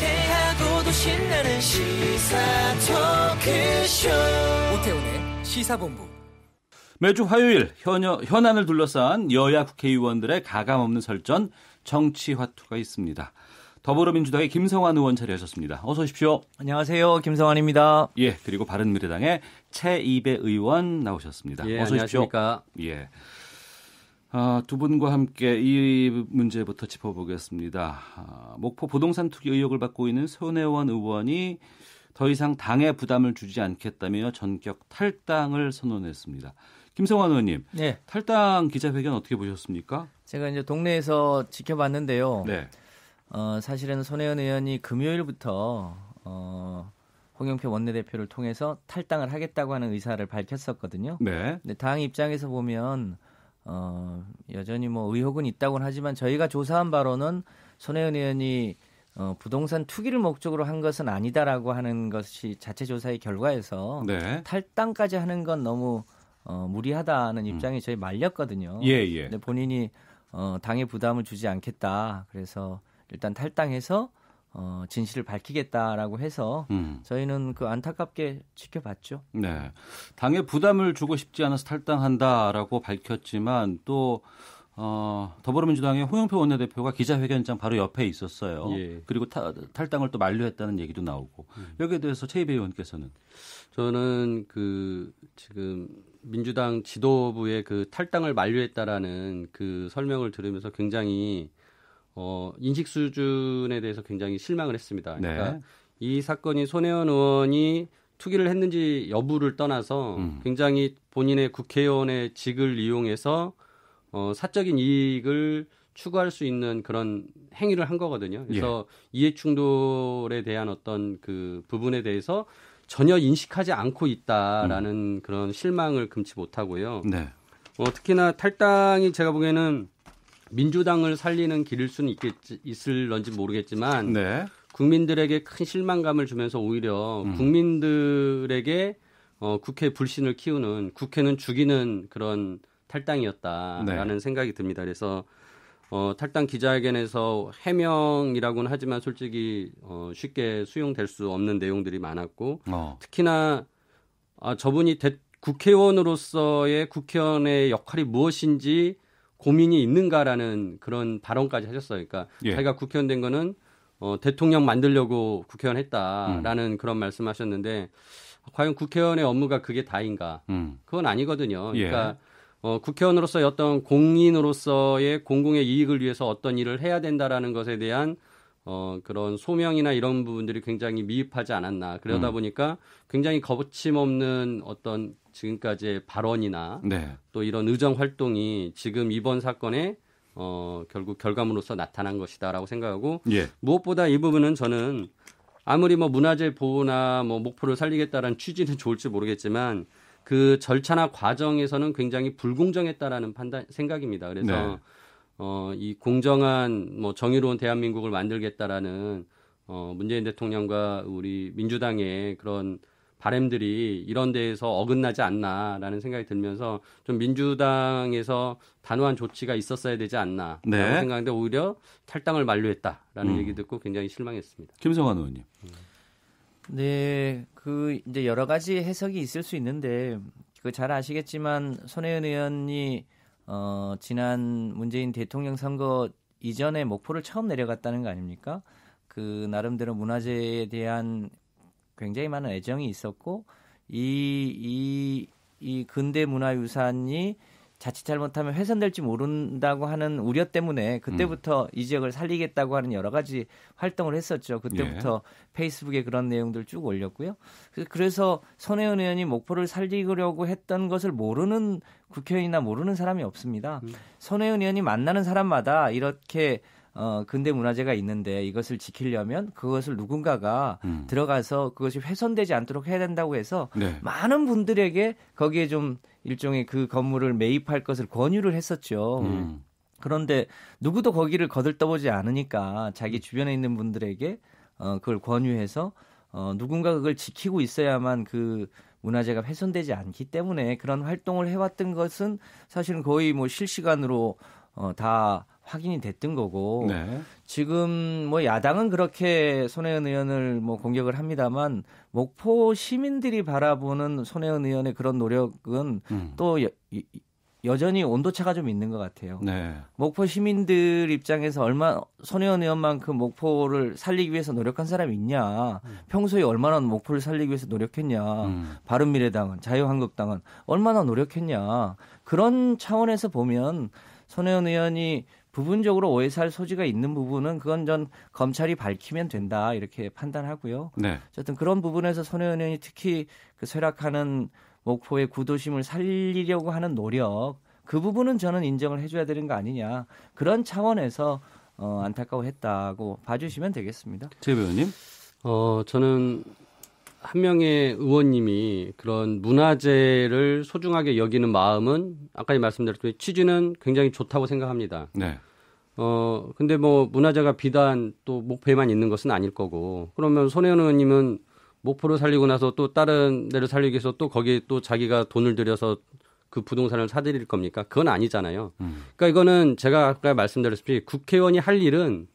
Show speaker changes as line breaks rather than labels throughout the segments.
유쾌하고도 신나는 시사 토크쇼
오태훈의 시사본부.
매주 화요일 현안을 둘러싼 여야 국회의원들의 가감없는 설전 정치화투가 있습니다. 더불어민주당의 김성환 의원 자리하셨습니다. 어서 오십시오.
안녕하세요. 김성환입니다.
예, 그리고 바른미래당의 최이배 의원 나오셨습니다.
예,
어서 오십시오.
안녕하십니까.
예. 두 분과 함께 이 문제부터 짚어보겠습니다. 목포 부동산 투기 의혹을 받고 있는 손혜원 의원이 더 이상 당에 부담을 주지 않겠다며 전격 탈당을 선언했습니다. 김성환 의원님,
네.
탈당 기자회견 어떻게 보셨습니까?
제가 이제 동네에서 지켜봤는데요.
네.
사실은 손혜원 의원이 금요일부터 홍영표 원내대표를 통해서 탈당을 하겠다고 하는 의사를 밝혔었거든요.
네.
근데 당 입장에서 보면 여전히 뭐 의혹은 있다고는 하지만 저희가 조사한 바로는 손혜원 의원이 부동산 투기를 목적으로 한 것은 아니다라고 하는 것이 자체 조사의 결과에서
네.
탈당까지 하는 건 너무 무리하다는 입장이 저희 말렸거든요.
예.
근데 본인이 당에 부담을 주지 않겠다. 그래서 일단 탈당해서 진실을 밝히겠다라고 해서 저희는 그 안타깝게 지켜봤죠.
네. 당에 부담을 주고 싶지 않아서 탈당한다라고 밝혔지만 또 더불어민주당의 홍영표 원내대표가 기자회견장 바로 옆에 있었어요.
예.
그리고 탈당을 또 만료했다는 얘기도 나오고 여기에 대해서 최이배 의원께서는
저는 지금 민주당 지도부의 그 탈당을 만료했다라는 그 설명을 들으면서 굉장히 인식 수준에 대해서 굉장히 실망을 했습니다. 그러니까
네.
이 사건이 손혜원 의원이 투기를 했는지 여부를 떠나서 굉장히 본인의 국회의원의 직을 이용해서 사적인 이익을 추구할 수 있는 그런 행위를 한 거거든요. 그래서 이해 충돌에 대한 어떤 그 부분에 대해서 전혀 인식하지 않고 있다라는 그런 실망을 금치 못하고요.
네.
특히나 탈당이 제가 보기에는 민주당을 살리는 길일 수는 있을런지 모르겠지만
네.
국민들에게 큰 실망감을 주면서 오히려 국민들에게 국회 불신을 키우는 국회는 죽이는 그런 탈당이었다라는 생각이 듭니다. 그래서 탈당 기자회견에서 해명이라고는 하지만 솔직히 쉽게 수용될 수 없는 내용들이 많았고 특히나 저분이 국회의원으로서의 국회의원의 역할이 무엇인지 고민이 있는가라는 그런 발언까지 하셨어요. 그러니까 자기가 국회의원 된 거는 대통령 만들려고 국회의원 했다라는 그런 말씀하셨는데 과연 국회의원의 업무가 그게 다인가? 그건 아니거든요. 그러니까 국회의원으로서의 어떤 공인으로서의 공공의 이익을 위해서 어떤 일을 해야 된다라는 것에 대한 그런 소명이나 이런 부분들이 굉장히 미흡하지 않았나. 그러다 보니까 굉장히 거침없는 어떤 지금까지의 발언이나 또 이런 의정 활동이 지금 이번 사건에 결국 결과물로서 나타난 것이다라고 생각하고 무엇보다 이 부분은 저는 아무리 뭐 문화재 보호나 뭐 목포를 살리겠다라는 취지는 좋을지 모르겠지만 그 절차나 과정에서는 굉장히 불공정했다라는 생각입니다. 그래서 이 공정한 뭐 정의로운 대한민국을 만들겠다라는 문재인 대통령과 우리 민주당의 그런 바람들이 이런 데에서 어긋나지 않나라는 생각이 들면서 좀 민주당에서 단호한 조치가 있었어야 되지 않나라고 생각하는데 오히려 탈당을 만료했다라는 얘기 듣고 굉장히 실망했습니다.
김성환 의원님.
네, 이제 여러 가지 해석이 있을 수 있는데 잘 아시겠지만 손혜원 의원이 지난 문재인 대통령 선거 이전에 목포를 처음 내려갔다는 거 아닙니까? 그 나름대로 문화재에 대한 굉장히 많은 애정이 있었고 이 근대 문화유산이 자칫 잘못하면 훼손될지 모른다고 하는 우려 때문에 그때부터 이 지역을 살리겠다고 하는 여러 가지 활동을 했었죠. 그때부터 페이스북에 그런 내용들 쭉 올렸고요. 그래서 손혜원 의원이 목포를 살리려고 했던 것을 모르는 국회의원이나 모르는 사람이 없습니다. 손혜원 의원이 만나는 사람마다 이렇게 근대 문화재가 있는데 이것을 지키려면 그것을 누군가가 들어가서 그것이 훼손되지 않도록 해야 된다고 해서 많은 분들에게 거기에 좀 일종의 그 건물을 매입할 것을 권유를 했었죠. 그런데 누구도 거기를 거들떠보지 않으니까 자기 주변에 있는 분들에게 그걸 권유해서 누군가 그걸 지키고 있어야만 그 문화재가 훼손되지 않기 때문에 그런 활동을 해왔던 것은 사실은 거의 뭐 실시간으로 다 확인이 됐던 거고
네.
지금 뭐 야당은 그렇게 손혜원 의원을 뭐 공격을 합니다만 목포 시민들이 바라보는 손혜원 의원의 그런 노력은 또 여전히 온도차가 좀 있는 것 같아요.
네.
목포 시민들 입장에서 손혜원 의원만큼 목포를 살리기 위해서 노력한 사람이 있냐. 평소에 얼마나 목포를 살리기 위해서 노력했냐. 바른미래당은, 자유한국당은 얼마나 노력했냐. 그런 차원에서 보면 손혜원 의원이 부분적으로 오해 살 소지가 있는 부분은 그건 전 검찰이 밝히면 된다 이렇게 판단하고요.
네.
어쨌든 그런 부분에서 손혜원 의원이 특히 그 쇠락하는 목포의 구도심을 살리려고 하는 노력 그 부분은 저는 인정을 해줘야 되는 거 아니냐 그런 차원에서 안타까워했다고 봐주시면 되겠습니다.
제 의원님?
저는 한 명의 의원님이 그런 문화재를 소중하게 여기는 마음은 아까 말씀드렸듯이 취지는 굉장히 좋다고 생각합니다.
네.
근데 뭐 문화재가 비단 또 목포에만 있는 것은 아닐 거고 그러면 손혜원 의원님은 목포를 살리고 나서 또 다른 데를 살리기 위해서 또 거기에 또 자기가 돈을 들여서 그 부동산을 사들일 겁니까? 그건 아니잖아요. 그러니까 이거는 제가 아까 말씀드렸듯이 국회의원이 할 일은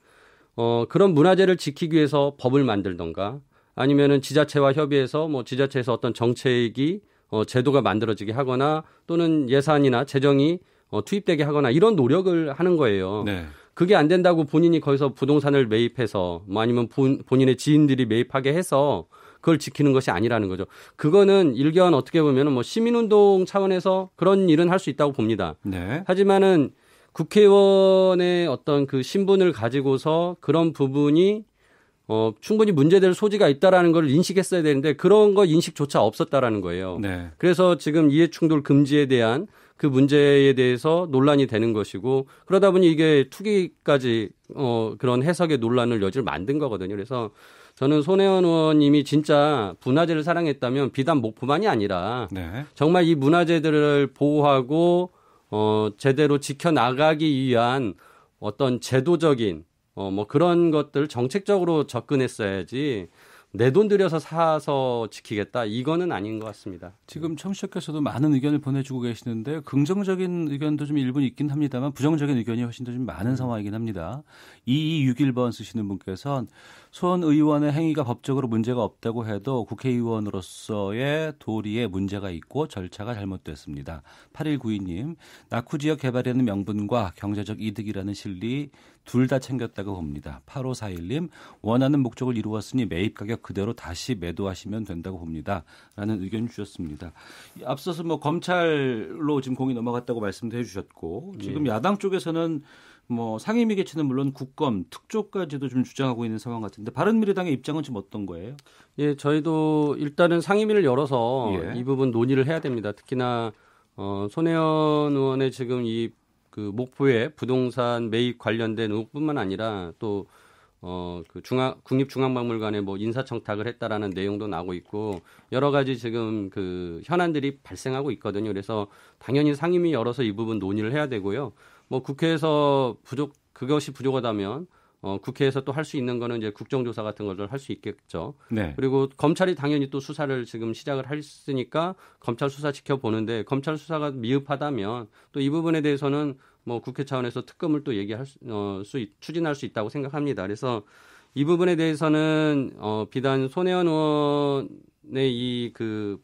그런 문화재를 지키기 위해서 법을 만들던가 아니면은 지자체와 협의해서 뭐 지자체에서 어떤 정책이 제도가 만들어지게 하거나 또는 예산이나 재정이 투입되게 하거나 이런 노력을 하는 거예요.
네.
그게 안 된다고 본인이 거기서 부동산을 매입해서 뭐 아니면 본인의 지인들이 매입하게 해서 그걸 지키는 것이 아니라는 거죠. 그거는 일견 어떻게 보면은 뭐 시민운동 차원에서 그런 일은 할 수 있다고 봅니다.
네.
하지만은 국회의원의 어떤 그 신분을 가지고서 그런 부분이 충분히 문제될 소지가 있다라는 걸 인식했어야 되는데 그런 거 인식조차 없었다라는 거예요.
네.
그래서 지금 이해충돌 금지에 대한 그 문제에 대해서 논란이 되는 것이고 그러다 보니 이게 투기까지 그런 해석의 논란을 여지를 만든 거거든요. 그래서 저는 손혜원 의원님이 진짜 문화재를 사랑했다면 비단 목포만이 아니라
네.
정말 이 문화재들을 보호하고 제대로 지켜나가기 위한 어떤 제도적인 뭐 그런 것들 정책적으로 접근했어야지 내 돈 들여서 사서 지키겠다 이거는 아닌 것 같습니다.
지금 청취자께서도 많은 의견을 보내주고 계시는데 긍정적인 의견도 좀 일부 있긴 합니다만 부정적인 의견이 훨씬 더 좀 많은 상황이긴 합니다. 2261번 쓰시는 분께서는 손 의원의 행위가 법적으로 문제가 없다고 해도 국회의원으로서의 도리에 문제가 있고 절차가 잘못됐습니다. 8192님, 낙후 지역 개발이라는 명분과 경제적 이득이라는 실리 둘 다 챙겼다고 봅니다. 8541님, 원하는 목적을 이루었으니 매입 가격 그대로 다시 매도하시면 된다고 봅니다. 라는 의견 주셨습니다. 앞서서 뭐 검찰로 지금 공이 넘어갔다고 말씀도 해주셨고 지금 야당 쪽에서는 뭐 상임위 개최는 물론 국검, 특조까지도 좀 주장하고 있는 상황 같은데 바른미래당의 입장은 지금 어떤 거예요?
예, 저희도 일단은 상임위를 열어서
예.
이 부분 논의를 해야 됩니다. 특히나 손혜원 의원의 지금 이 그 목포의 부동산 매입 관련된 의혹뿐만 아니라 또 그 국립중앙박물관에 뭐 인사청탁을 했다라는 내용도 나오고 있고 여러 가지 지금 그 현안들이 발생하고 있거든요. 그래서 당연히 상임위 열어서 이 부분 논의를 해야 되고요. 뭐 국회에서 그것이 부족하다면 국회에서 또 할 수 있는 거는 이제 국정조사 같은 것을 할 수 있겠죠.
네.
그리고 검찰이 당연히 또 수사를 지금 시작을 했으니까 검찰 수사 지켜보는데 검찰 수사가 미흡하다면 또 이 부분에 대해서는 뭐 국회 차원에서 특검을 또 추진할 수 있다고 생각합니다. 그래서 이 부분에 대해서는 비단 손혜원 의원의 이 그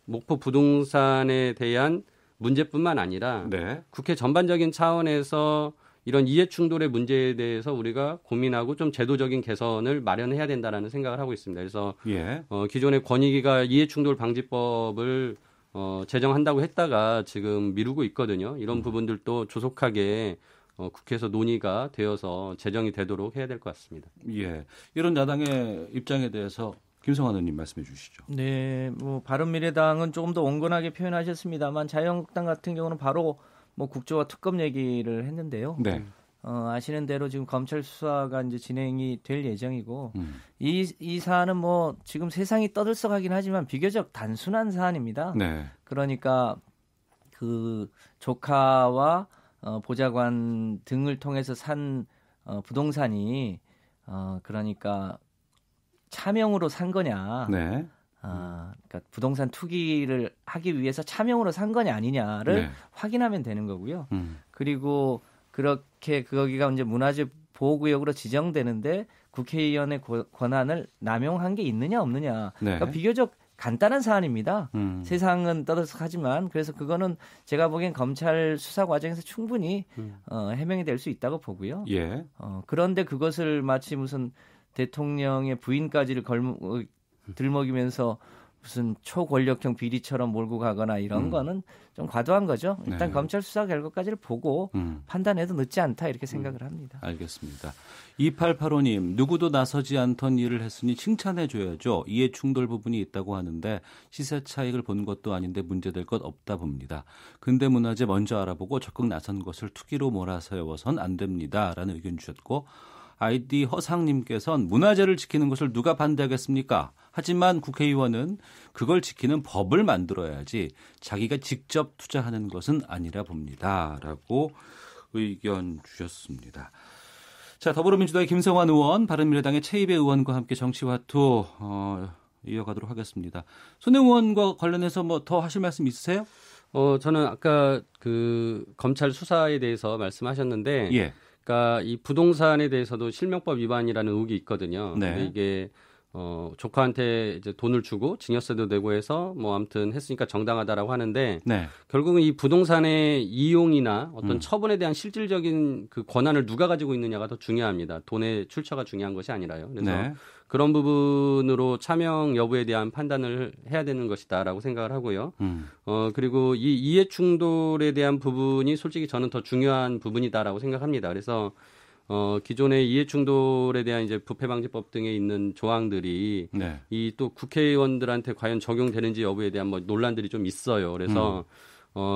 목포 부동산에 대한 문제뿐만 아니라
네.
국회 전반적인 차원에서 이런 이해충돌의 문제에 대해서 우리가 고민하고 좀 제도적인 개선을 마련해야 된다라는 생각을 하고 있습니다. 그래서
예.
기존의 권익위가 이해충돌 방지법을 제정한다고 했다가 지금 미루고 있거든요. 이런 부분들도 조속하게 국회에서 논의가 되어서 제정이 되도록 해야 될 것 같습니다.
예. 이런 야당의 입장에 대해서 김성환 의원님 말씀해 주시죠.
네, 뭐 바른미래당은 조금 더 온건하게 표현하셨습니다만 자유한국당 같은 경우는 바로 뭐 국조와 특검 얘기를 했는데요.
네.
아시는 대로 지금 검찰 수사가 이제 진행이 될 예정이고 이 사안은 뭐 지금 세상이 떠들썩하긴 하지만 비교적 단순한 사안입니다.
네.
그러니까 그 조카와 보좌관 등을 통해서 산 부동산이 그러니까 차명으로 산 거냐.
네.
그러니까 부동산 투기를 하기 위해서 차명으로 산 거냐 아니냐를
네.
확인하면 되는 거고요. 그리고 그렇게 거기가 이제 문화재 보호구역으로 지정되는데 국회의원의 권한을 남용한 게 있느냐 없느냐.
네.
그러니까 비교적 간단한 사안입니다. 세상은 떠들썩하지만 그래서 그거는 제가 보기엔 검찰 수사 과정에서 충분히 해명이 될 수 있다고 보고요.
예.
그런데 그것을 마치 무슨 대통령의 부인까지를 들먹이면서 무슨 초권력형 비리처럼 몰고 가거나 이런 거는 좀 과도한 거죠. 일단
네.
검찰 수사 결과까지를 보고 판단해도 늦지 않다 이렇게 생각을 합니다.
알겠습니다. 2885님, 누구도 나서지 않던 일을 했으니 칭찬해줘야죠. 이해 충돌 부분이 있다고 하는데 시세 차익을 본 것도 아닌데 문제될 것 없다 봅니다. 근대문화재 먼저 알아보고 적극 나선 것을 투기로 몰아세워선 안 됩니다. 라는 의견 주셨고 아이디 허상님께서는 문화재를 지키는 것을 누가 반대하겠습니까? 하지만 국회의원은 그걸 지키는 법을 만들어야지 자기가 직접 투자하는 것은 아니라 봅니다. 라고 의견 주셨습니다. 자, 더불어민주당의 김성환 의원, 바른미래당의 최이배 의원과 함께 정치화투 이어가도록 하겠습니다. 손혜원 의원과 관련해서 뭐 더 하실 말씀 있으세요?
저는 아까 그 검찰 수사에 대해서 말씀하셨는데
예.
그러니까 이 부동산에 대해서도 실명법 위반이라는 의혹이 있거든요.
네.
근데 이게 조카한테 이제 돈을 주고 증여세도 내고 해서 뭐 아무튼 했으니까 정당하다라고 하는데
네.
결국은 이 부동산의 이용이나 어떤 처분에 대한 실질적인 그 권한을 누가 가지고 있느냐가 더 중요합니다. 돈의 출처가 중요한 것이 아니라요. 그래서
네.
그런 부분으로 차명 여부에 대한 판단을 해야 되는 것이다라고 생각을 하고요. 그리고 이 이해 충돌에 대한 부분이 솔직히 저는 더 중요한 부분이다라고 생각합니다. 그래서 기존의 이해충돌에 대한 이제 부패방지법 등에 있는 조항들이
네.
이 또 국회의원들한테 과연 적용되는지 여부에 대한 뭐 논란들이 좀 있어요. 그래서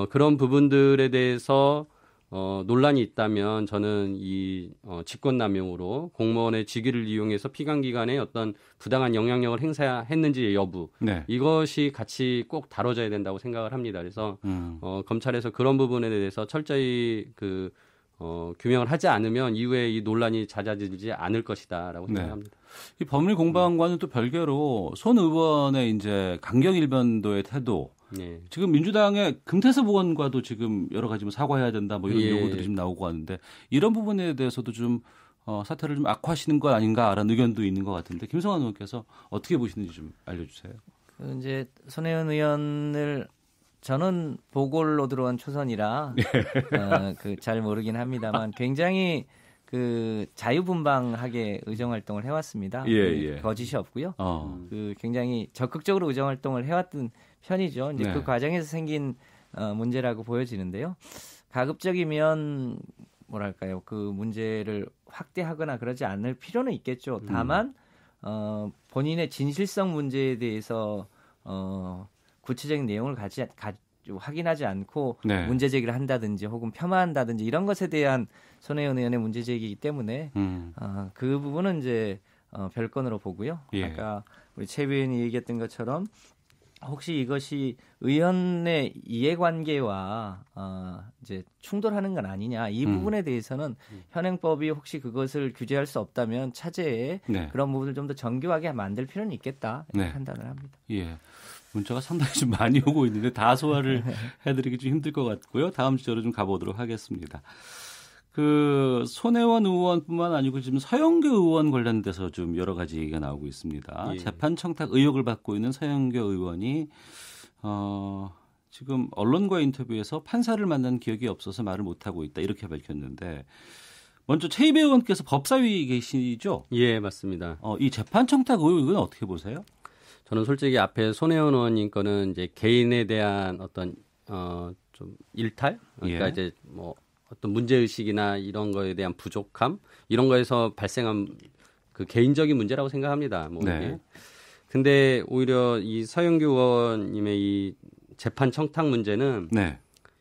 그런 부분들에 대해서 논란이 있다면 저는 이 직권남용으로 공무원의 직위를 이용해서 피감기관에 어떤 부당한 영향력을 행사했는지의 여부
네.
이것이 같이 꼭 다뤄져야 된다고 생각을 합니다. 그래서 검찰에서 그런 부분에 대해서 철저히 규명을 하지 않으면 이후에 이 논란이 잦아들지 않을 것이다라고 생각합니다.
이 법률 공방과는 또 별개로 손 의원의 이제 강경 일변도의 태도,
네.
지금 민주당의 금태섭 의원과도 지금 여러 가지 뭐 사과해야 된다 뭐 이런
예.
요구들이 좀 나오고 하는데 이런 부분에 대해서도 좀 사태를 좀 악화하시는 것 아닌가라는 의견도 있는 것 같은데 김성환 의원께서 어떻게 보시는지 좀 알려주세요.
이제 손혜원 의원을 저는 보궐로 들어온 초선이라 잘 모르긴 합니다만 굉장히 자유분방하게 의정활동을 해왔습니다.
예.
거짓이 없고요. 굉장히 적극적으로 의정활동을 해왔던 편이죠. 이제
네.
그 과정에서 생긴 문제라고 보여지는데요. 가급적이면 뭐랄까요, 그 문제를 확대하거나 그러지 않을 필요는 있겠죠. 다만 본인의 진실성 문제에 대해서 구체적인 내용을 확인하지 않고
네.
문제 제기를 한다든지 혹은 폄하한다든지 이런 것에 대한 손혜원 의원의 문제 제기이기 때문에 그 부분은 이제 별건으로 보고요.
예.
아까 우리 최 의원이 얘기했던 것처럼 혹시 이것이 의원의 이해관계와 이제 충돌하는 건 아니냐 이 부분에 대해서는 현행법이 혹시 그것을 규제할 수 없다면 차제에
네.
그런 부분을 좀 더 정교하게 만들 필요는 있겠다 이렇게
네.
판단을 합니다.
예. 문자가 상당히 좀 많이 오고 있는데 다 소화를 해드리기 좀 힘들 것 같고요. 다음 주제로 좀 가보도록 하겠습니다. 손혜원 의원뿐만 아니고 지금 서영교 의원 관련돼서 좀 여러 가지 얘기가 나오고 있습니다.
예.
재판 청탁 의혹을 받고 있는 서영교 의원이 지금 언론과 인터뷰에서 판사를 만난 기억이 없어서 말을 못하고 있다 이렇게 밝혔는데 먼저 최이배 의원께서 법사위 계시죠?
예, 맞습니다.
이 재판 청탁 의혹은 어떻게 보세요?
저는 솔직히 앞에 손혜원 의원님 거는 이제 개인에 대한 어떤 좀 일탈, 그러니까
예.
이제 뭐 어떤 문제 의식이나 이런 거에 대한 부족함 이런 거에서 발생한 그 개인적인 문제라고 생각합니다. 뭐
네.
이게. 근데 오히려 이 서영교 의원님의 이 재판 청탁 문제는
네.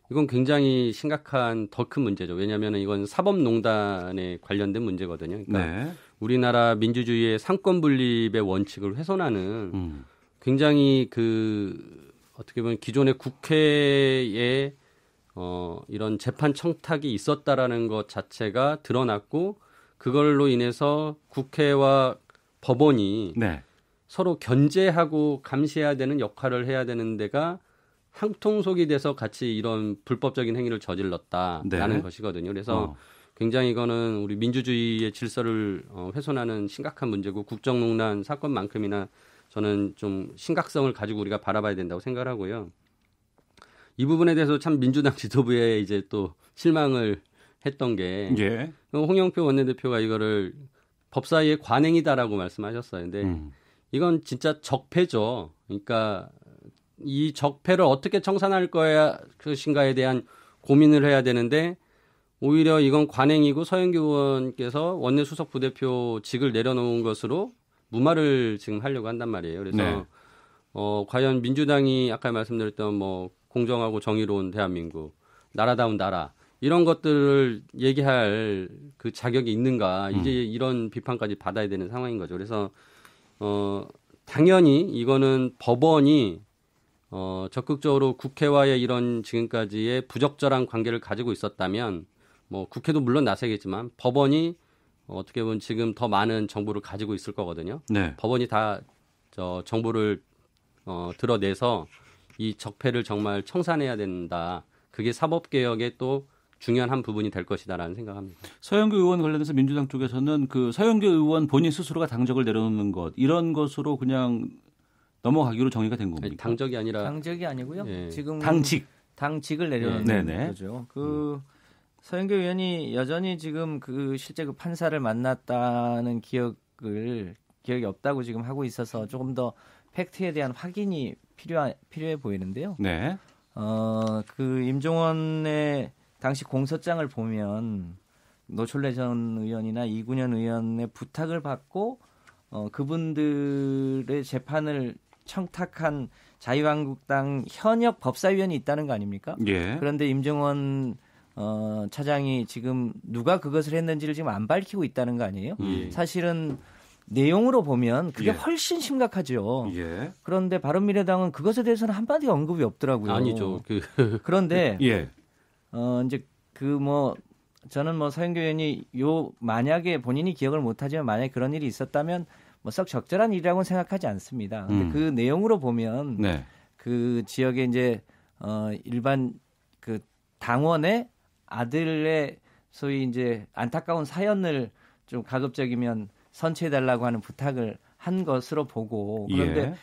이건 굉장히 심각한 더 큰 문제죠. 왜냐하면 이건 사법농단에 관련된 문제거든요. 그러니까
네.
우리나라 민주주의의 상권 분립의 원칙을 훼손하는 굉장히 어떻게 보면 기존의 국회에 이런 재판 청탁이 있었다라는 것 자체가 드러났고 그걸로 인해서 국회와 법원이
네.
서로 견제하고 감시해야 되는 역할을 해야 되는 데가 한통속이 돼서 같이 이런 불법적인 행위를 저질렀다라는
네.
것이거든요. 그래서 굉장히 이거는 우리 민주주의의 질서를 훼손하는 심각한 문제고 국정농단 사건만큼이나 저는 좀 심각성을 가지고 우리가 바라봐야 된다고 생각을 하고요. 이 부분에 대해서 참 민주당 지도부에 이제 또 실망을 했던 게
예.
홍영표 원내대표가 이거를 법사위의 관행이다라고 말씀하셨어요. 근데 이건 진짜 적폐죠. 그러니까 이 적폐를 어떻게 청산할 것인가에 대한 고민을 해야 되는데 오히려 이건 관행이고 서영교 의원께서 원내 수석 부대표직을 내려놓은 것으로 무마를 지금 하려고 한단 말이에요. 그래서
네.
과연 민주당이 아까 말씀드렸던 뭐 공정하고 정의로운 대한민국, 나라다운 나라 이런 것들을 얘기할 그 자격이 있는가 이제 이런 비판까지 받아야 되는 상황인 거죠. 그래서 당연히 이거는 법원이 적극적으로 국회와의 이런 지금까지의 부적절한 관계를 가지고 있었다면 뭐 국회도 물론 나서겠지만 법원이 어떻게 보면 지금 더 많은 정보를 가지고 있을 거거든요.
네.
법원이 다 정보를 드러내서 이 적폐를 정말 청산해야 된다. 그게 사법개혁의 또 중요한 한 부분이 될 것이다라는 생각합니다.
서영교 의원 관련해서 민주당 쪽에서는 그 서영교 의원 본인 스스로가 당적을 내려놓는 것 이런 것으로 그냥 넘어가기로 정리가 된 겁니까?
아니, 당적이 아니라
당적이 아니고요.
예.
지금
당직을
당직을 내려놓는
네네.
거죠. 서영교 의원이 여전히 지금 실제 그 판사를 만났다는 기억이 없다고 지금 하고 있어서 조금 더 팩트에 대한 확인이 필요해 보이는데요.
네.
임종원의 당시 공소장을 보면 노철래 전 의원이나 이군현 의원의 부탁을 받고 그분들의 재판을 청탁한 자유한국당 현역 법사위원이 있다는 거 아닙니까?
예.
그런데 임종원 차장이 지금 누가 그것을 했는지를 지금 안 밝히고 있다는 거 아니에요? 사실은 내용으로 보면 그게
예.
훨씬 심각하죠.
예.
그런데 바른미래당은 그것에 대해서는 한마디 언급이 없더라고요.
아니죠.
그런데
예.
이제 저는 서영교 의원이 만약에 본인이 기억을 못하지만 만약에 그런 일이 있었다면 썩 적절한 일이라고는 생각하지 않습니다. 근데 그 내용으로 보면
네.
그 지역에 이제 일반 그 당원의 아들의 소위 이제 안타까운 사연을 좀 가급적이면 선처해달라고 하는 부탁을 한 것으로 보고 그런데
예.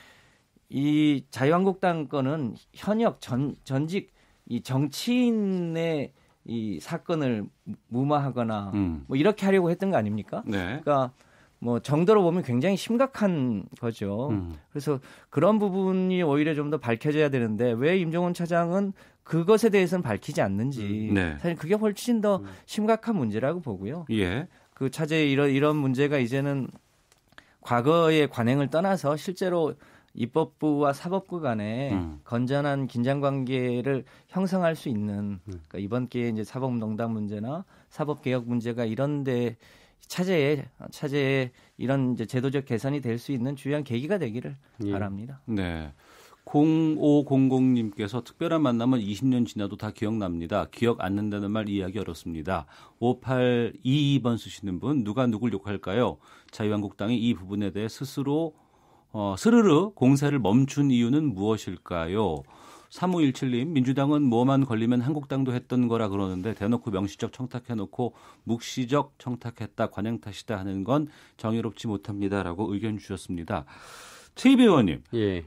이 자유한국당 거는 현역 전직 이 정치인의 이 사건을 무마하거나 뭐 이렇게 하려고 했던 거 아닙니까?
네.
그러니까 뭐 정도로 보면 굉장히 심각한 거죠. 그래서 그런 부분이 오히려 좀 더 밝혀져야 되는데 왜 임종원 차장은 그것에 대해서는 밝히지 않는지
네.
사실 그게 훨씬 더 심각한 문제라고 보고요.
예.
그 차제의 이런 문제가 이제는 과거의 관행을 떠나서 실제로 입법부와 사법부 간에 건전한 긴장관계를 형성할 수 있는 그러니까 이번 기회에 이제 사법농단 문제나 사법개혁 문제가 이런데 차제에 이런 이제 제도적 개선이 될 수 있는 중요한 계기가 되기를 바랍니다.
네. 0500님께서 특별한 만남은 20년 지나도 다 기억납니다. 기억 안 난다는 말 이해하기 어렵습니다. 5822번 쓰시는 분 누가 누굴 욕할까요? 자유한국당이 이 부분에 대해 스스로 스르르 공세를 멈춘 이유는 무엇일까요? 3517님 민주당은 뭐만 걸리면 한국당도 했던 거라 그러는데 대놓고 명시적 청탁해놓고 묵시적 청탁했다 관행 탓이다 하는 건 정의롭지 못합니다라고 의견 주셨습니다. 최이배 의원님.
예.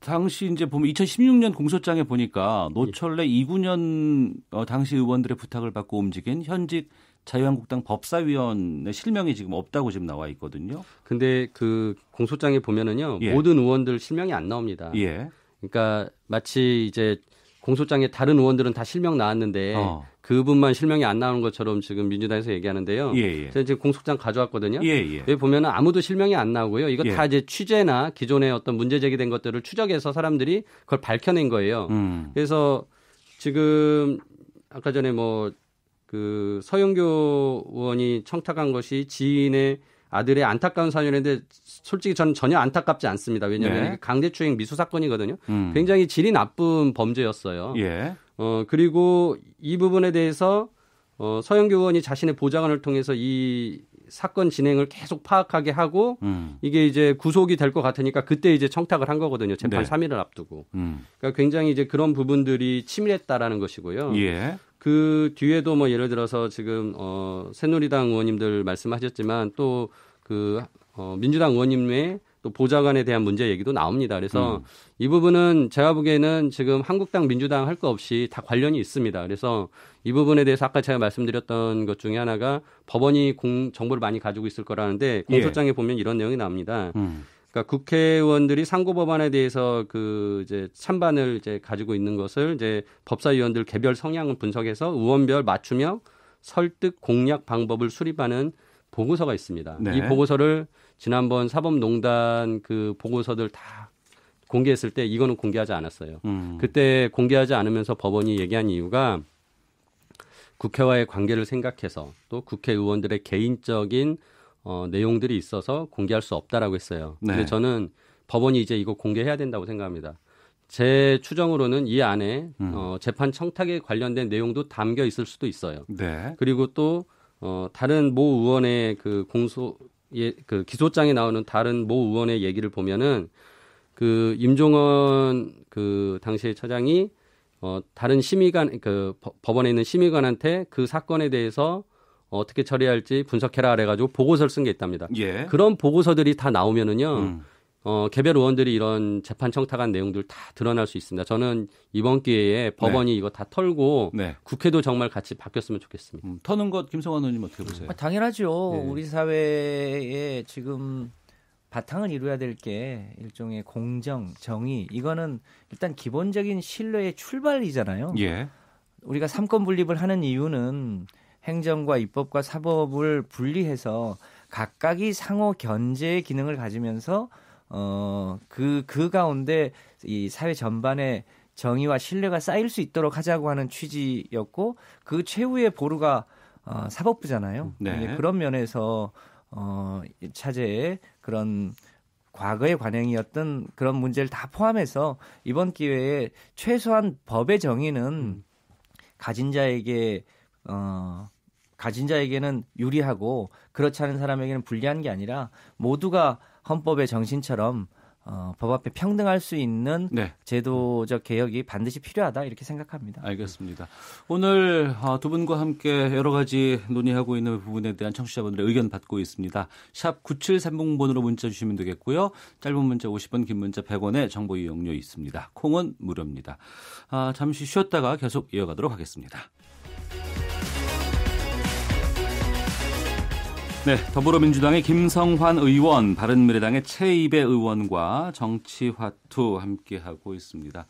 당시 이제 보면 2016년 공소장에 보니까 노철래 이군현 당시 의원들의 부탁을 받고 움직인 현직 자유한국당 법사위원의 실명이 지금 없다고 지금 나와 있거든요.
근데 그 공소장에 보면은요.
예.
모든 의원들 실명이 안 나옵니다.
예.
그러니까 마치 이제 공소장에 다른 의원들은 다 실명 나왔는데 그분만 실명이 안 나오는 것처럼 지금 민주당에서 얘기하는데요.
예.
제가 지금 공소장 가져왔거든요.
예.
여기 보면은 아무도 실명이 안 나오고요. 이거
예.
다 이제 취재나 기존에 어떤 문제 제기된 것들을 추적해서 사람들이 그걸 밝혀낸 거예요. 그래서 지금 아까 전에 그 서영교 의원이 청탁한 것이 지인의 아들의 안타까운 사연인데 솔직히 저는 전혀 안타깝지 않습니다. 왜냐하면 이게 강제추행 미수 사건이거든요. 굉장히 질이 나쁜 범죄였어요.
예.
그리고 이 부분에 대해서 서영교 의원이 자신의 보좌관을 통해서 이 사건 진행을 계속 파악하게 하고 이게 이제 구속이 될 것 같으니까 그때 이제 청탁을 한 거거든요. 재판 3일을 앞두고. 그러니까 굉장히 이제 그런 부분들이 치밀했다라는 것이고요.
예.
그 뒤에도 뭐 예를 들어서 지금 새누리당 의원님들 말씀하셨지만 또 그 민주당 의원님의 또 보좌관에 대한 문제 얘기도 나옵니다. 그래서 이 부분은 제가 보기에는 지금 한국당, 민주당 할 거 없이 다 관련이 있습니다. 그래서 이 부분에 대해서 아까 제가 말씀드렸던 것 중에 하나가 법원이 정보를 많이 가지고 있을 거라는데 공소장에 보면 이런 내용이 나옵니다. 그러니까 국회의원들이 상고법안에 대해서 그 이제 찬반을 이제 가지고 있는 것을 이제 법사위원들 개별 성향을 분석해서 의원별 맞춤형 설득 공략 방법을 수립하는 보고서가 있습니다.
네.
이 보고서를 지난번 사법농단 그 보고서들 다 공개했을 때 이거는 공개하지 않았어요. 그때 공개하지 않으면서 법원이 얘기한 이유가 국회와의 관계를 생각해서 또 국회의원들의 개인적인 내용들이 있어서 공개할 수 없다라고 했어요.
네.
근데 저는 법원이 이제 이거 공개해야 된다고 생각합니다. 제 추정으로는 이 안에 재판 청탁에 관련된 내용도 담겨 있을 수도 있어요.
네.
그리고 또 다른 모 의원의 그 그 기소장에 나오는 다른 모 의원의 얘기를 보면은 그 임종원 그 당시의 처장이 다른 심의관 그 법원에 있는 심의관한테 그 사건에 대해서 어떻게 처리할지 분석해라 그래가지고 보고서를 쓴 게 있답니다.
예.
그런 보고서들이 다 나오면은요. 개별 의원들이 이런 재판 청탁한 내용들 다 드러날 수 있습니다. 저는 이번 기회에 법원이 이거 다 털고 국회도 정말 같이 바뀌었으면 좋겠습니다.
터는 것 김성환 의원님 어떻게 보세요?
당연하죠.
네.
우리 사회에 지금 바탕을 이루어야 될 게 일종의 공정, 정의. 이거는 일단 기본적인 신뢰의 출발이잖아요.
예.
우리가 삼권 분립을 하는 이유는 행정과 입법과 사법을 분리해서 각각이 상호 견제의 기능을 가지면서 그 가운데 이 사회 전반에 정의와 신뢰가 쌓일 수 있도록 하자고 하는 취지였고 그 최후의 보루가 사법부잖아요.
네.
그런 면에서 차제에 그런 과거의 관행이었던 그런 문제를 다 포함해서 이번 기회에 최소한 법의 정의는 가진 자에게는 유리하고 그렇지 않은 사람에게는 불리한 게 아니라 모두가 헌법의 정신처럼 법 앞에 평등할 수 있는 제도적 개혁이 반드시 필요하다 이렇게 생각합니다.
알겠습니다. 오늘 두 분과 함께 여러 가지 논의하고 있는 부분에 대한 청취자분들의 의견 받고 있습니다. 샵 9730번으로 문자 주시면 되겠고요. 짧은 문자 50원, 긴 문자 100원의 정보 이용료 있습니다. 콩은 무료입니다. 잠시 쉬었다가 계속 이어가도록 하겠습니다. 네, 더불어민주당의 김성환 의원, 바른미래당의 최이배 의원과 정치화투 함께하고 있습니다.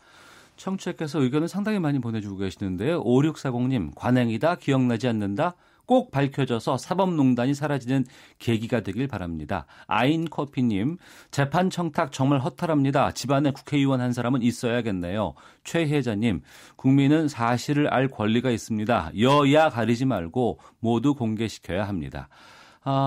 청취자께서 의견을 상당히 많이 보내주고 계시는데요. 5640님, 관행이다, 기억나지 않는다, 꼭 밝혀져서 사법농단이 사라지는 계기가 되길 바랍니다. 아인커피님, 재판 청탁 정말 허탈합니다. 집안에 국회의원 한 사람은 있어야겠네요. 최혜자님, 국민은 사실을 알 권리가 있습니다. 여야 가리지 말고 모두 공개시켜야 합니다.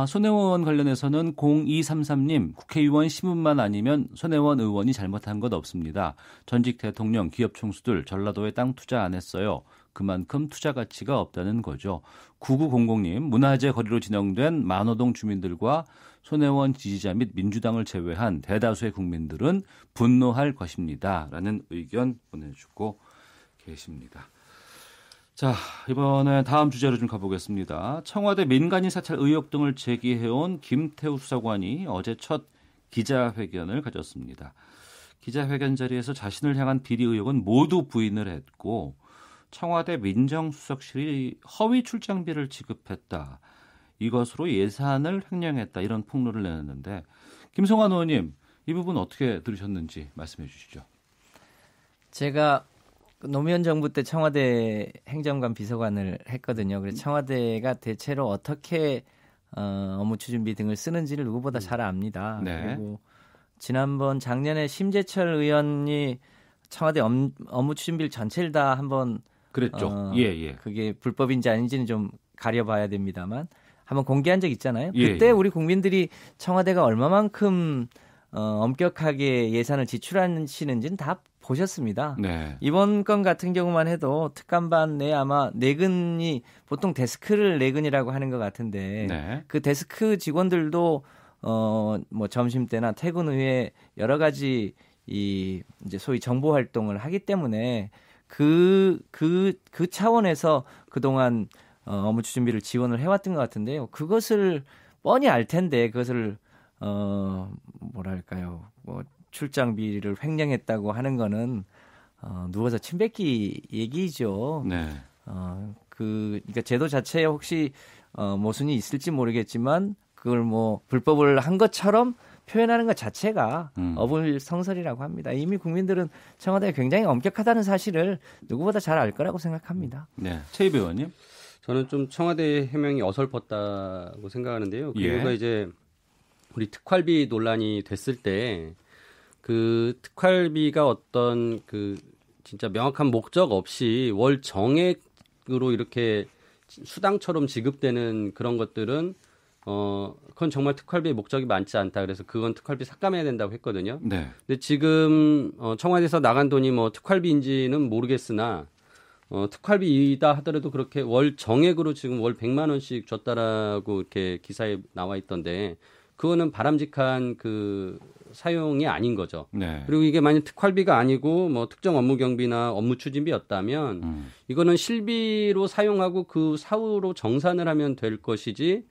손혜원 관련해서는 0233님, 국회의원 신분만 아니면 손혜원 의원이 잘못한 것 없습니다. 전직 대통령, 기업 총수들 전라도에 땅 투자 안 했어요. 그만큼 투자 가치가 없다는 거죠. 9900님, 문화재 거리로 진영된 만호동 주민들과 손혜원 지지자 및 민주당을 제외한 대다수의 국민들은 분노할 것입니다. 라는 의견 보내주고 계십니다. 자, 이번에 다음 주제로 좀 가보겠습니다. 청와대 민간인 사찰 의혹 등을 제기해온 김태우 수사관이 어제 첫 기자회견을 가졌습니다. 기자회견 자리에서 자신을 향한 비리 의혹은 모두 부인을 했고 청와대 민정수석실이 허위 출장비를 지급했다. 이것으로 예산을 횡령했다. 이런 폭로를 내놨는데 김성환 의원님, 이 부분 어떻게 들으셨는지 말씀해 주시죠.
제가 노무현 정부 때 청와대 행정관 비서관을 했거든요. 그래서 청와대가 대체로 어떻게 업무 추진비 등을 쓰는지를 누구보다 잘 압니다.
네.
그리고 지난번 작년에 심재철 의원이 청와대 업무 추진비를 전체를 다 한번
그랬죠.
그게 불법인지 아닌지는 좀 가려봐야 됩니다만 한번 공개한 적 있잖아요.
예,
그때 우리 국민들이 청와대가 얼마만큼 엄격하게 예산을 지출하시는지는 다 보셨습니다.
네.
이번 건 같은 경우만 해도 특감반 내 아마 내근이 보통 데스크를 내근이라고 하는 것 같은데
네.
그 데스크 직원들도 뭐 점심 때나 퇴근 후에 여러 가지 이제 소위 정보 활동을 하기 때문에 그 차원에서 그동안 업무 추진비를 지원을 해왔던 것 같은데요. 그것을 뻔히 알 텐데 그것을 뭐랄까요, 뭐 출장비를 횡령했다고 하는 거는 누워서 침 뱉기 얘기죠.
네.
그러니까 제도 자체에 혹시 모순이 있을지 모르겠지만 그걸 뭐 불법을 한 것처럼 표현하는 것 자체가 어불성설이라고 합니다. 이미 국민들은 청와대가 굉장히 엄격하다는 사실을 누구보다 잘 알 거라고 생각합니다.
네, 최희배 의원님.
저는 좀 청와대 해명이 어설펐다고 생각하는데요. 그 이유가 이제 우리 특활비 논란이 됐을 때 그 특활비가 어떤 그 진짜 명확한 목적 없이 월 정액으로 이렇게 수당처럼 지급되는 그런 것들은 그건 정말 특활비의 목적이 많지 않다. 그래서 그건 특활비 삭감해야 된다고 했거든요.
네.
근데 지금 청와대에서 나간 돈이 뭐 특활비인지는 모르겠으나 특활비이다 하더라도 그렇게 월 정액으로 지금 월 100만 원씩 줬다라고 이렇게 기사에 나와 있던데 그거는 바람직한 그 사용이 아닌 거죠.
네.
그리고 이게 만약 특활비가 아니고 뭐 특정 업무 경비나 업무 추진비였다면 이거는 실비로 사용하고 그 사후로 정산을 하면 될 것이지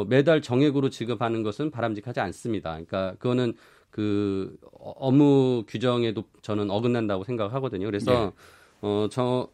매달 정액으로 지급하는 것은 바람직하지 않습니다. 그러니까 그거는 그 업무 규정에도 저는 어긋난다고 생각하거든요. 그래서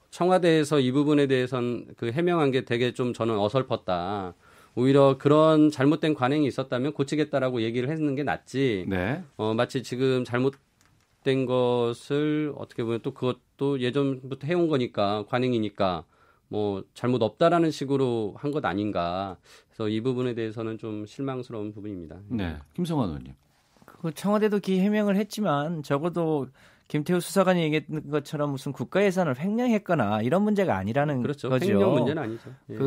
청와대에서 이 부분에 대해서는 그 해명한 게 되게 좀 저는 어설펐다. 오히려 그런 잘못된 관행이 있었다면 고치겠다라고 얘기를 했는 게 낫지.
네.
마치 지금 잘못된 것을 어떻게 보면 또 그것도 예전부터 해온 거니까 관행이니까 뭐 잘못 없다라는 식으로 한 것 아닌가. 그래서 이 부분에 대해서는 좀 실망스러운 부분입니다.
네. 김성환 의원님.
그 청와대도 기 해명을 했지만 적어도 김태우 수사관이 얘기했던 것처럼 무슨 국가 예산을 횡령했거나 이런 문제가 아니라는
그렇죠.
거죠.
횡령 문제는 아니죠. 예.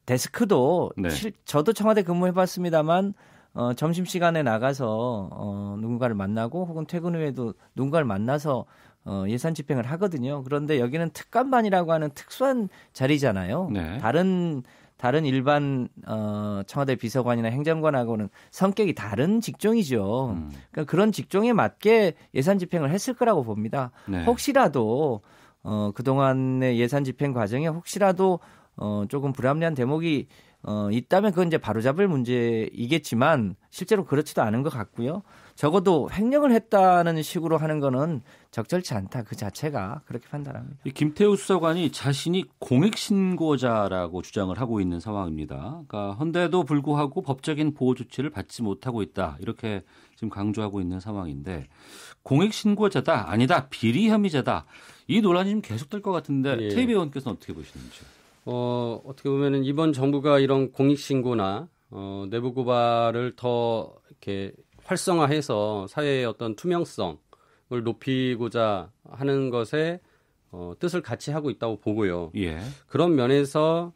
데스크도
네.
저도 청와대 근무해봤습니다만 점심시간에 나가서 누군가를 만나고 혹은 퇴근 후에도 누군가를 만나서 예산 집행을 하거든요. 그런데 여기는 특감반이라고 하는 특수한 자리잖아요.
네.
다른 일반 청와대 비서관이나 행정관하고는 성격이 다른 직종이죠. 그러니까 그런 직종에 맞게 예산 집행을 했을 거라고 봅니다.
네.
혹시라도 그동안의 예산 집행 과정에 혹시라도 조금 불합리한 대목이 있다면 그건 이제 바로잡을 문제이겠지만 실제로 그렇지도 않은 것 같고요. 적어도 횡령을 했다는 식으로 하는 거는 적절치 않다. 그 자체가 그렇게 판단합니다.
이 김태우 수사관이 자신이 공익신고자라고 주장을 하고 있는 상황입니다. 그러니까 헌데도 불구하고 법적인 보호 조치를 받지 못하고 있다. 이렇게 지금 강조하고 있는 상황인데 공익신고자다 아니다 비리 혐의자다. 이 논란이 좀 계속될 것 같은데
예.
최희배 의원께서는 어떻게 보시는지.
어떻게 보면은 이번 정부가 이런 공익신고나 내부 고발을 더 이렇게 활성화해서 사회의 어떤 투명성을 높이고자 하는 것에 뜻을 같이 하고 있다고 보고요.
예.
그런 면에서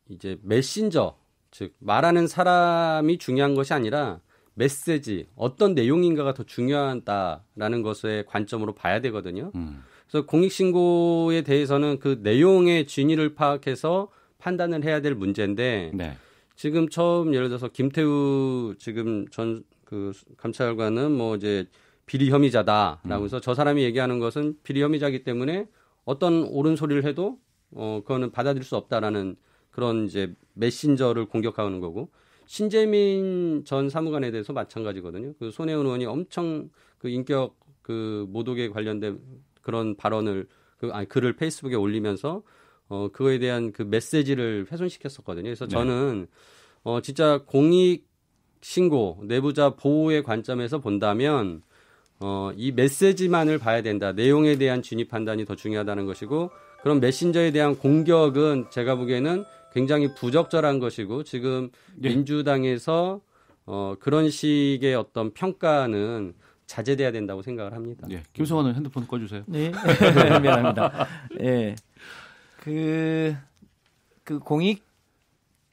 이제 메신저, 즉 말하는 사람이 중요한 것이 아니라 메시지, 어떤 내용인가가 더 중요하다라는 것의 관점으로 봐야 되거든요. 그래서 공익신고에 대해서는 그 내용의 진위를 파악해서 판단을 해야 될 문제인데
네.
지금 처음 예를 들어서 김태우 지금 전 그 감찰관은 뭐 이제 비리 혐의자다라고 해서 저 사람이 얘기하는 것은 비리 혐의자이기 때문에 어떤 옳은 소리를 해도 그거는 받아들일 수 없다라는 그런 이제 메신저를 공격하는 거고 신재민 전 사무관에 대해서 마찬가지거든요. 그 손혜원 의원이 엄청 그 인격 그 모독에 관련된 그런 발언을 글을 페이스북에 올리면서 그거에 대한 그 메시지를 훼손시켰었거든요. 그래서 저는 진짜 공익 신고 내부자 보호의 관점에서 본다면 이 메시지만을 봐야 된다. 내용에 대한 진위 판단이 더 중요하다는 것이고 그런 메신저에 대한 공격은 제가 보기에는 굉장히 부적절한 것이고 지금 민주당에서 그런 식의 어떤 평가는 자제돼야 된다고 생각을 합니다.
예. 김성환은 핸드폰 꺼주세요.
네, 미안합니다. 예, 그 공익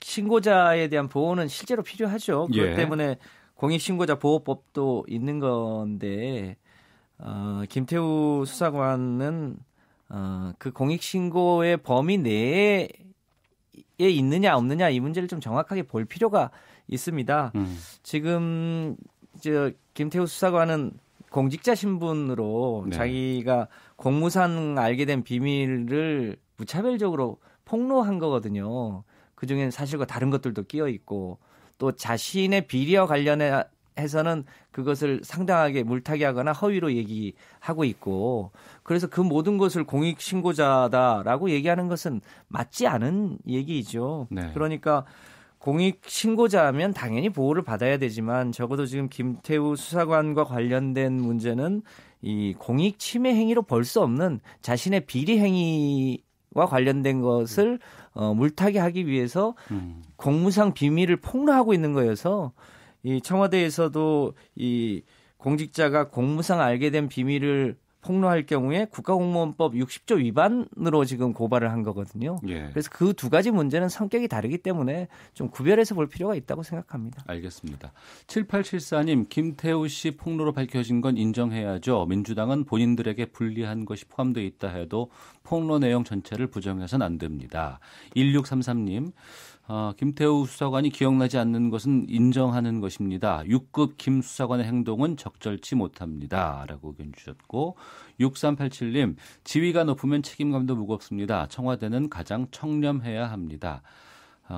신고자에 대한 보호는 실제로 필요하죠. 그것
예.
때문에 공익신고자 보호법도 있는 건데 김태우 수사관은 그 공익신고의 범위 내에 있느냐 없느냐 이 문제를 좀 정확하게 볼 필요가 있습니다. 지금 김태우 수사관은 공직자 신분으로
네.
자기가 공무상 알게 된 비밀을 무차별적으로 폭로한 거거든요. 그중엔 사실과 다른 것들도 끼어 있고 또 자신의 비리와 관련해서는 그것을 상당하게 물타기하거나 허위로 얘기하고 있고 그래서 그 모든 것을 공익신고자다라고 얘기하는 것은 맞지 않은 얘기이죠.
네.
그러니까 공익신고자면 당연히 보호를 받아야 되지만 적어도 지금 김태우 수사관과 관련된 문제는 이 공익 침해 행위로 볼 수 없는 자신의 비리 행위와 관련된 것을 물타기하기 위해서 공무상 비밀을 폭로하고 있는 거여서 이 청와대에서도 이 공직자가 공무상 알게 된 비밀을 폭로할 경우에 국가공무원법 60조 위반으로 지금 고발을 한 거거든요.
예.
그래서 그 두 가지 문제는 성격이 다르기 때문에 좀 구별해서 볼 필요가 있다고 생각합니다.
알겠습니다. 7874님, 김태우 씨 폭로로 밝혀진 건 인정해야죠. 민주당은 본인들에게 불리한 것이 포함되어 있다 해도 폭로 내용 전체를 부정해서는 안 됩니다. 1633님, 김태우 수사관이 기억나지 않는 것은 인정하는 것입니다. 6급 김 수사관의 행동은 적절치 못합니다. 라고 의견 주셨고 6387님, 지위가 높으면 책임감도 무겁습니다. 청와대는 가장 청렴해야 합니다.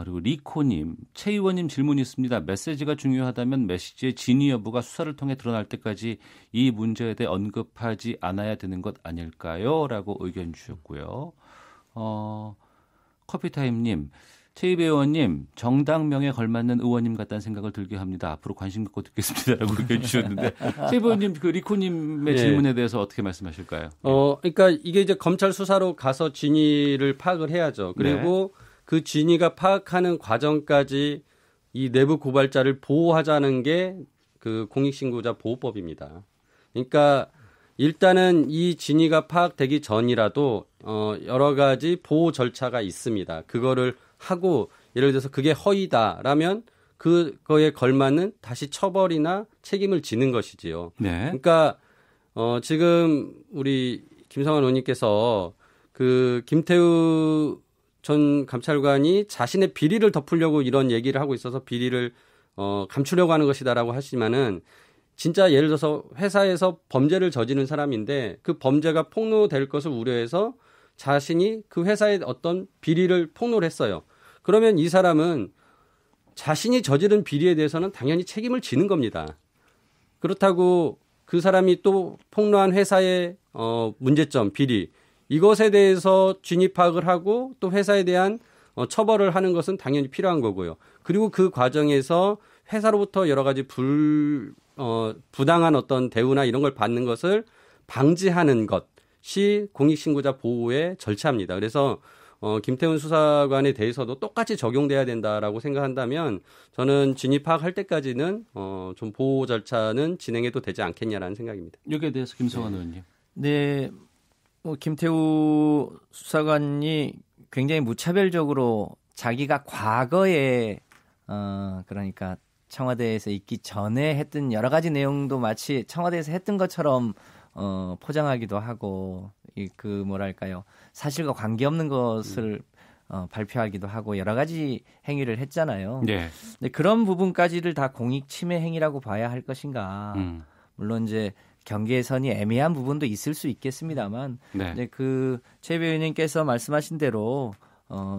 그리고 리코님, 최 의원님 질문이 있습니다. 메시지가 중요하다면 메시지의 진위 여부가 수사를 통해 드러날 때까지 이 문제에 대해 언급하지 않아야 되는 것 아닐까요? 라고 의견 주셨고요. 커피타임님, 최입 의원님, 정당명에 걸맞는 의원님 같다는 생각을 들게 합니다. 앞으로 관심 갖고 듣겠습니다라고 의견 주셨는데 최입 의원님, 그 리코님의 질문에 대해서 어떻게 말씀하실까요?
그러니까 이게 이제 검찰 수사로 가서 진위를 파악을 해야죠. 그리고 그 진위가 파악하는 과정까지 이 내부 고발자를 보호하자는 게 그 공익신고자 보호법입니다. 그러니까 일단은 이 진위가 파악되기 전이라도 여러 가지 보호 절차가 있습니다. 그거를 하고 예를 들어서 그게 허위다라면 그거에 걸맞는 다시 처벌이나 책임을 지는 것이지요.
네.
그러니까 지금 우리 김성환 의원님께서 그 김태우 전 감찰관이 자신의 비리를 덮으려고 이런 얘기를 하고 있어서 비리를 감추려고 하는 것이다라고 하시면은 진짜 예를 들어서 회사에서 범죄를 저지른 사람인데 그 범죄가 폭로될 것을 우려해서 자신이 그 회사의 어떤 비리를 폭로를 했어요. 그러면 이 사람은 자신이 저지른 비리에 대해서는 당연히 책임을 지는 겁니다. 그렇다고 그 사람이 또 폭로한 회사의 문제점, 비리 이것에 대해서 진위 파악을 하고 또 회사에 대한 처벌을 하는 것은 당연히 필요한 거고요. 그리고 그 과정에서 회사로부터 여러 가지 부당한 어떤 대우나 이런 걸 받는 것을 방지하는 것이 공익신고자 보호의 절차입니다. 그래서 김태훈 수사관에 대해서도 똑같이 적용돼야 된다라고 생각한다면 저는 진위 파악할 때까지는 좀 보호 절차는 진행해도 되지 않겠냐라는 생각입니다.
여기에 대해서 김성환 의원님.
네, 김태우 수사관이 굉장히 무차별적으로 자기가 과거에 그러니까 청와대에서 있기 전에 했던 여러 가지 내용도 마치 청와대에서 했던 것처럼 포장하기도 하고 그 뭐랄까요 사실과 관계없는 것을 발표하기도 하고 여러 가지 행위를 했잖아요.
네.
근데 그런 부분까지를 다 공익 침해 행위라고 봐야 할 것인가? 물론 이제 경계선이 애매한 부분도 있을 수 있겠습니다만,
네.
이제 그 최 의원님께서 말씀하신 대로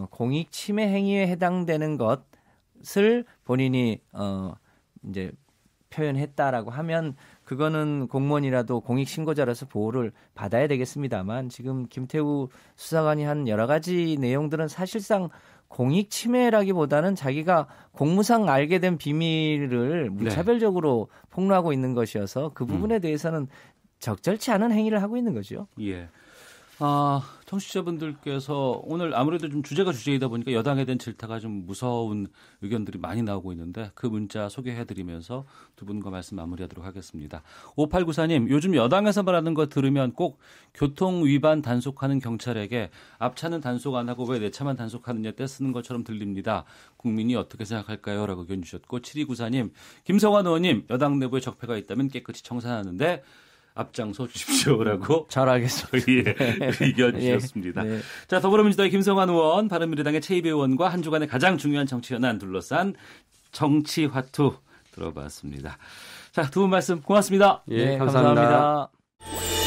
공익 침해 행위에 해당되는 것을 본인이 이제 표현했다라고 하면 그거는 공무원이라도 공익 신고자로서 보호를 받아야 되겠습니다만 지금 김태우 수사관이 한 여러 가지 내용들은 사실상 공익 침해라기보다는 자기가 공무상 알게 된 비밀을 무차별적으로 폭로하고 있는 것이어서 그 부분에 대해서는 적절치 않은 행위를 하고 있는 거죠.
예. 청취자분들께서 오늘 아무래도 좀 주제가 주제이다 보니까 여당에 대한 질타가 좀 무서운 의견들이 많이 나오고 있는데 그 문자 소개해드리면서 두 분과 말씀 마무리하도록 하겠습니다. 5894님, 요즘 여당에서 말하는 거 들으면 꼭 교통 위반 단속하는 경찰에게 앞차는 단속 안 하고 왜 내 차만 단속하느냐 떼쓰는 것처럼 들립니다. 국민이 어떻게 생각할까요? 라고 의견 주셨고 7294님, 김성환 의원님, 여당 내부에 적폐가 있다면 깨끗이 청산하는데 앞장서 주십시오라고
잘 알겠습니다.
예, 의견 주셨습니다.
네.
자, 더불어민주당의 김성환 의원, 바른미래당의 최이배 의원과 한 주간의 가장 중요한 정치 현안 둘러싼 정치화투 들어봤습니다. 자, 두 분 말씀 고맙습니다.
예,
네,
감사합니다.
감사합니다.